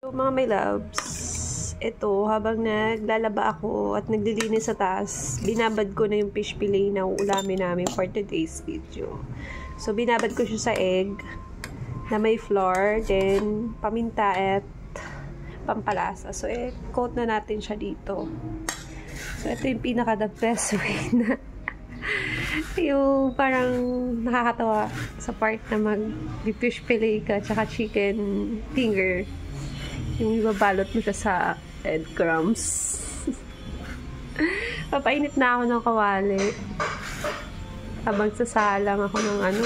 So, mga my loves, ito, habang naglalaba ako at naglilinis sa taas, binabad ko na yung fish fillet na uulamin namin for today's video. So, binabad ko siya sa egg na may flour, then paminta at pampalasa. So, coat na natin siya dito. So, ito yung pinaka-the best way na yung parang nakakatawa sa part na mag-fish fillet ka tsaka chicken finger. Yung ibabalot mo siya sa breadcrumbs. Papainit na ako ng kawali. Habang sasalang ako ng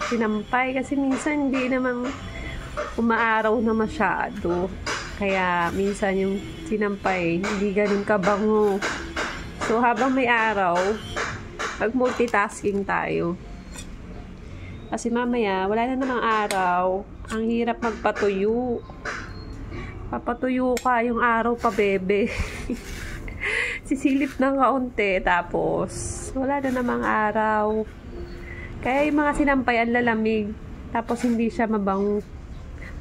sinampay. Kasi minsan hindi naman umaaraw na masyado. Kaya minsan yung sinampay hindi ganun kabango. So habang may araw, mag-multitasking tayo. Kasi mamaya, wala na namang araw. Ang hirap magpatuyo. Papatuyo ka yung araw pa, bebe. Sisilip ng kaunti, tapos wala na namang araw. Kaya yung mga sinampay ang lalamig, tapos hindi siya mabango.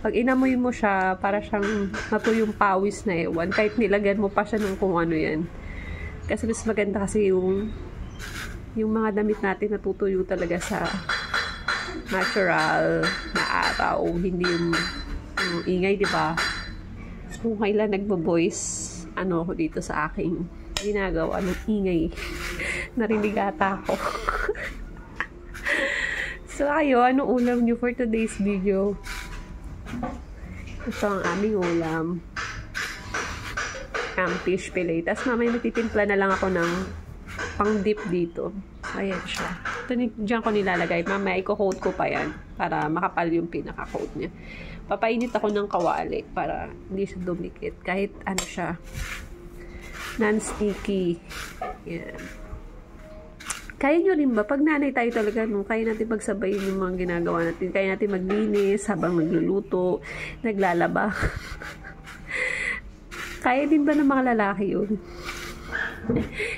Pag inamoy mo siya, para siyang matuyong pawis na ewan. Kahit nilagyan mo pa siya ng kung ano yan. Kasi mas maganda kasi yung mga damit natin natutuyo talaga sa natural na araw. Hindi yung ingay, di ba? Kung kailan nagbo-voice, ako dito sa aking ginagawa ng ingay. Narinig ata ako. So, ayo, anong ulam nyo for today's video? Ito ang aming ulam. Fish fillet. Tapos mamaya magtitimpla na lang ako ng pang-dip dito. Ayan siya. Ito, dyan ko nilalagay. Mamaya i-coat ko pa yan para makapal yung pinaka-coat niya. Papainit ako ng kawali para hindi siya dumikit. Kahit siya, non-sticky. Yan. Kaya nyo rin ba? Pag nanay tayo talaga, kaya natin pagsabayin yung mga ginagawa natin. Kaya natin maglinis habang nagluluto, naglalaba. Kaya din ba ng mga lalaki yun?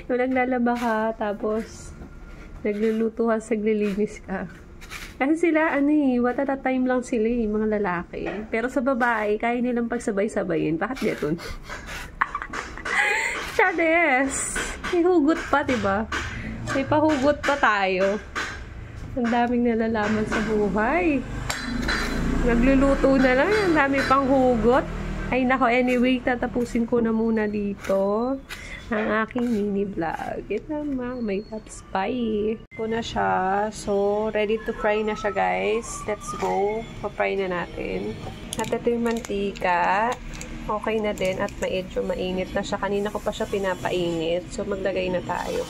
Yung naglalaba ka, tapos nagluluto ka, naglilinis ka. Kasi sila, what at a time lang sila mga lalaki. Pero sa babae, kaya nilang pagsabay-sabayin. Bakit ganun? Chades! May hugot pa, diba? May pahugot pa tayo. Ang daming nalalaman sa buhay. Nagluluto na lang, ang dami pang hugot. Ay nako, anyway, tatapusin ko na muna dito ang aking mini vlog. Ito mga makeup spy. Ito na siya. So, ready to fry na siya, guys. Let's go. Pa-fry na natin. At ito yung mantika. Okay na din at medyo mainit na siya. Kanina ko pa siya pinapainit. So, maglagay na tayo.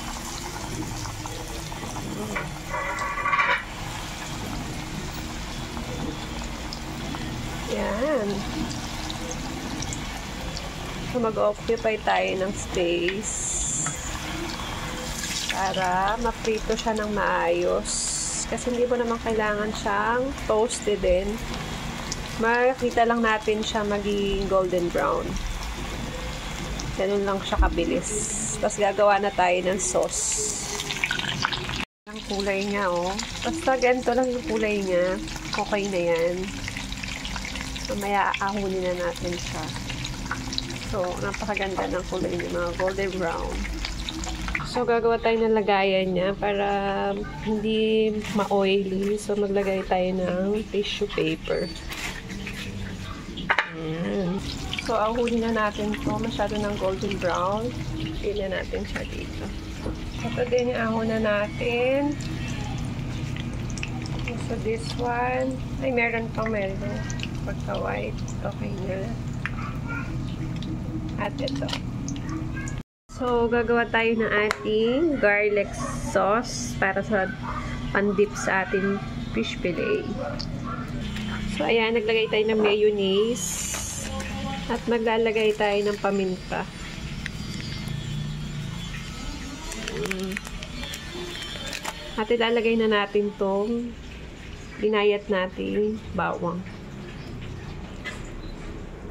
Yan. So, mag-occupy tayo ng space para ma-prito siya ng maayos. Kasi hindi mo naman kailangan siyang toasted din. Makikita lang natin siya maging golden brown. Ganun lang siya kabilis. Tapos gagawa na tayo ng sauce. Ang kulay niya, oh. Basta ganito lang yung kulay niya. Okay na yan. Mamaya aahunin na natin siya. So, napakaganda ng kulay niya, mga golden brown. So, gagawa tayo ng lagayan niya para hindi ma-oily. So, maglagay tayo ng tissue paper. Ayan. So, ahunin na natin ito. Masyado ng golden brown. Pili natin siya dito. Ito din yung ahon na natin. So, this one. Ay, meron pang meron. Pagka-white. Okay na. At ito. So, gagawa tayo ng ating garlic sauce para sa pandip sa ating fish fillet. So, ayan, naglagay tayo ng mayonnaise at maglalagay tayo ng paminta. At ilalagay na natin tong binayat natin bawang.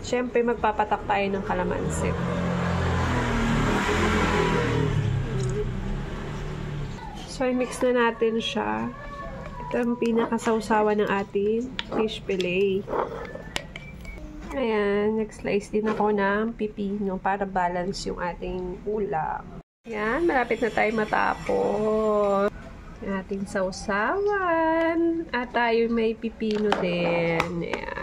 Siyempre, magpapatak tayo ng kalamansi. So, i-mix na natin siya. Ito ang pinakasawsawa ng ating fish fillet. Ayan. nag-slice din ako ng pipino para balance yung ating ulam. Yan, malapit na tayo matapos. Yung ating sausawan. At tayo may pipino din. Ayan.